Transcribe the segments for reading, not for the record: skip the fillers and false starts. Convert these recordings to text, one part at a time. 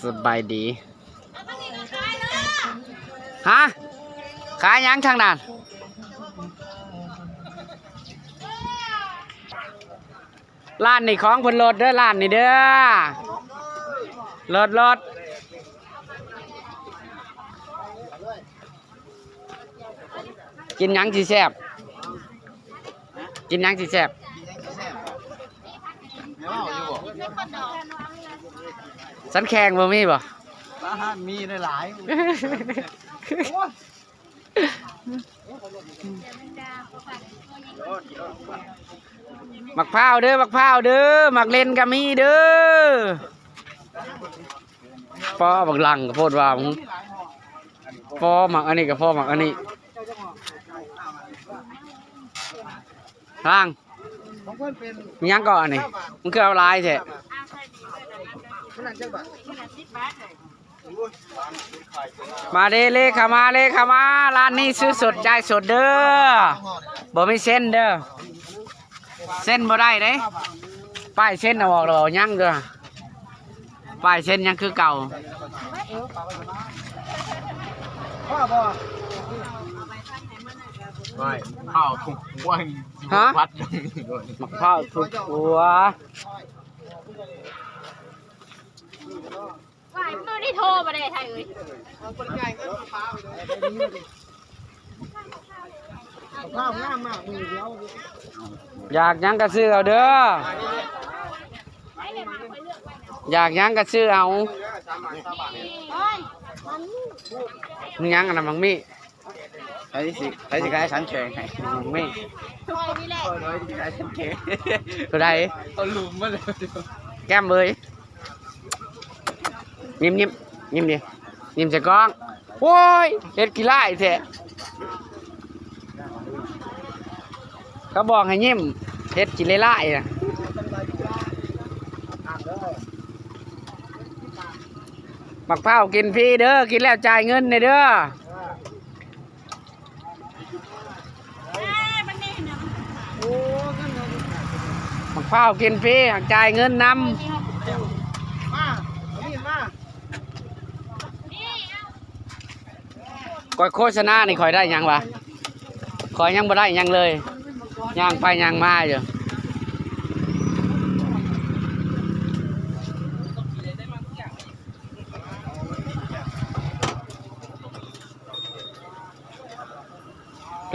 สบายดีฮะขายยังทางนั้นร้านนี่ของเพิ่นรถเด้อร้านนี่เด้อรถกินยังสิแซ่บกินยังสิแซ่บสันแข็งบ่มีบ่มีได้หลายหมักพร้าวเด้อหมักพร้าวเด้อหมักเล่นก็มีเด้อพอบักหลังก็โพดว่าพอหมักอันนี้ก็พอหมักอันนี้ล่างมียังก่อนนี่มันคือเอาลายใช่มาเด้เลยค่ะมาเลยค่ะมาร้านนี้ซื้อสดจ่ายสดเด้อบ่มีเส้นเด้อเส้นบ่ได้เด้ป้ายเส้นเอาออกแล้วยังเด้อป้ายเส้นยังคือเก่าไม่ข้าวถูกหัวพัดหมักข้าวถูกหัวว่ามือที่โทรมาได้ไทยเอ้ยข้าวงามมากมือเดียวอยากยังก็ซื้อเอาเด้ออยากยังก็ซื้อเอามึงยังกันนะมังมี่ใครสิขายสันแข็งให้มังมี่ขายสันแข็งตัวใดเอาลุมมาเลยแก้มเบยยิ้มดิยิ้มใส่กล้องโอ้ยเฮ็ดกี่ไล่แท้เขาบอกให้ยิ้มเฮ็ดกี่ไล่ๆนะหมักเผากินฟรีเด้อกินแล้วจ่ายเงินเด้อหมักเผากินฟรีหากจ่ายเงินนำก่อยโฆษณานี่คอยได้ยังวะคอยยังบ่ได้ยังเลยย่างไปย่างมาอยู่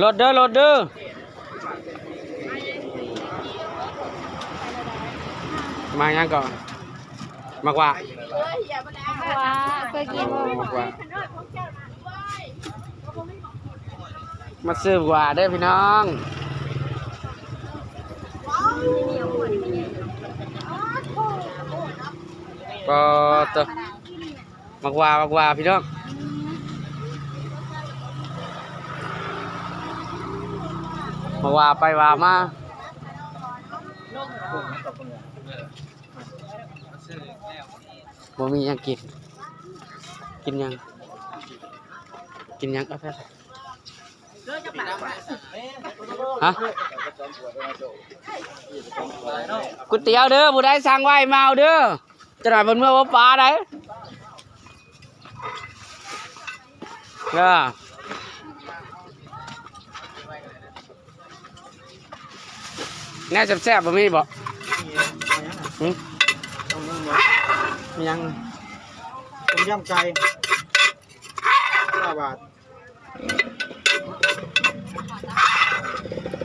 รถเด้อมายังก่อนมากว่าเคยกินมากว่ามาซื้อกว่าได้พี่น้องก็ตัวมากว่าพี่น้องมาว่าไปว่ามาบ่มียังกินยังเอาแค่ฮะก๋วยเตี๋ยวเด้อผู้ใดสั่งไว้มาเอาเด้อจะหน่อยบนเมื่อว่าปลาได้แน่แซ่บๆบ่มีบ่ยังต้มยำไก่5 บาท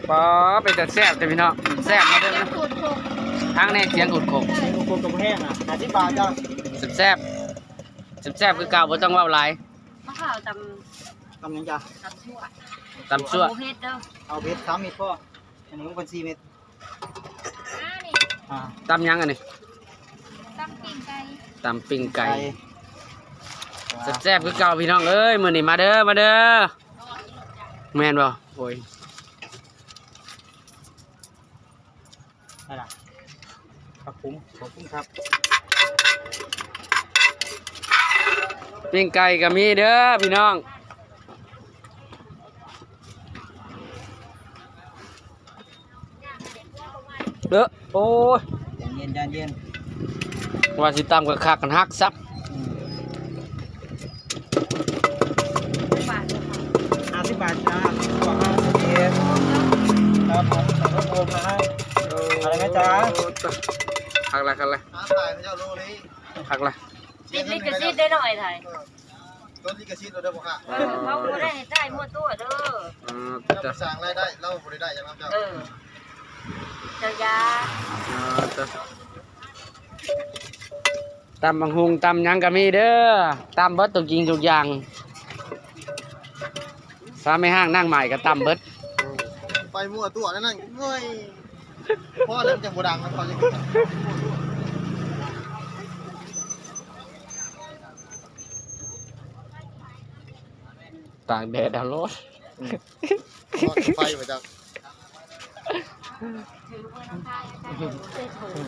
ปอเป็นแต่แซ่บแต่พี่น้องแซ่บมาเด้อทางนี้เสียงกุดโขกกับแห้งอ่ะ50 บาทจ้ะแซ่บคือเก่าบ่ต้องเว้าหลายมะพร้าวตำยังจ้ะตำชั่วเอาเผ็ด3 เม็ดพ่ออันนี้มัน4 เม็ดตำยังอันนี้ตำปิ้งไก่แซ่บคือเก่าพี่น้องเอ้ยมื้อนี้มาเด้อแม่นบ่โอ้ยได้ล่ะครับผมขอบคุณครับปิ้งไก่ก็มีเด้อพี่น้องเด้อโอ้ยเย็นว่าสิตามกับคักกันฮักซับ ครับผมใส่รถโอมนะฮะอะไรไหมจ๊ะ หักละหักละ หาถ่ายพระเจ้าโลนี้ หักละ ติดลิขสิทธิ์ได้หน่อยไทย ต้นที่กระชิดเราได้บ่ค่ะ เขาบ่ได้ให้ได้มั่วตัวเด้อ เรา จะ สั่งรายได้เราบริได้ยังไงเจ้า เจ้ายา ตำบังหุงตำหยังก็มีเด้อตำเบิดตุกยิงทุกอย่างถ้าไม่ห้างนั่งใหม่ก็ตำเบิด ไปมั่วตัวนั่นเงยพ่อเริ่มจากโบดังแล้วเขาจะ ต่างแดดเอารถ ไฟไปจัง ถือมือน้ำพายใส่ถุง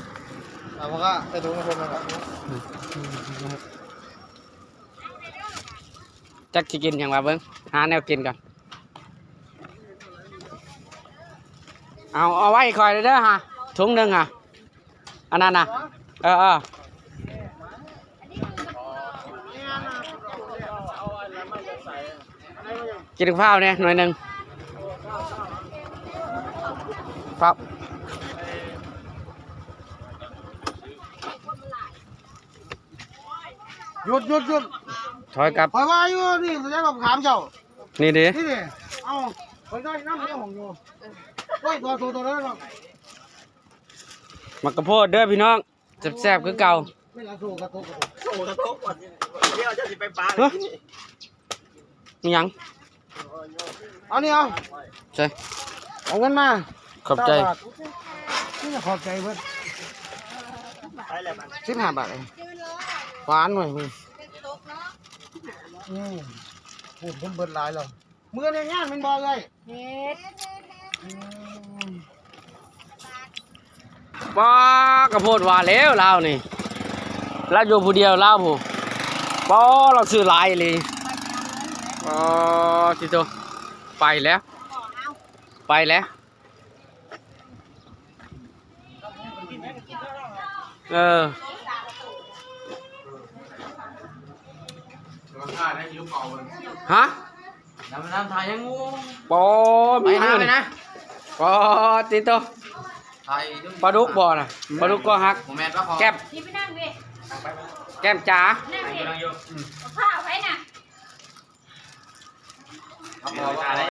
เอาว่าไปดูมาชมนะครับ จักสิกินอย่างว่าเบิ้งหาแนวกินก่อนเอาไว้คอยเด้อฮะถุงหนึ่งอ่ะอันนั้นน่ะกินข้าวเนี่ยหน่อยหนึ่งครับ หยุดหยุดหยุด ถอยกลับ คอยว่าอยู่นี่แสดงว่าขามเจ้า นี่ดิ นี่ดิเอาคอยได้น้ำเลี้ยงของอยู่โอ้ยตัวนั้นหรอก มักกะโพดเด้อพี่น้องแซ่บๆคือเก่า ไม่ละสู้กระตุก โอ้กระทบก่อนเดี๋ยวจะสิไปปลา นี่หยัง เอานี่เอา ใช่ เอาเงินมา ขอบใจ นี่ขอบใจเพื่อน ไปแล้วมัน 15 บาทเองหวานหน่อยมึงพูดผมเบิดหลายแล้วมือเนี่ยงานมันบ่เลย เฮ็ด ป้ากระโพดว่าแล้วเรานี่เราอยู่ผู้เดียวเราผู้ป้อเราซื้อหลายเลยอ๋อสิโตไปแล้วไปแล้วฮะน้ำทายยังงูปอมีไปนะปอติโตปลาดุกบ่อนะปลาดุกก็ฮักแก้ม นี่ไปนั่งเว้ย แก้มจ๋า นั่งเว้ยเอาข้าวไว้น่ะ เอา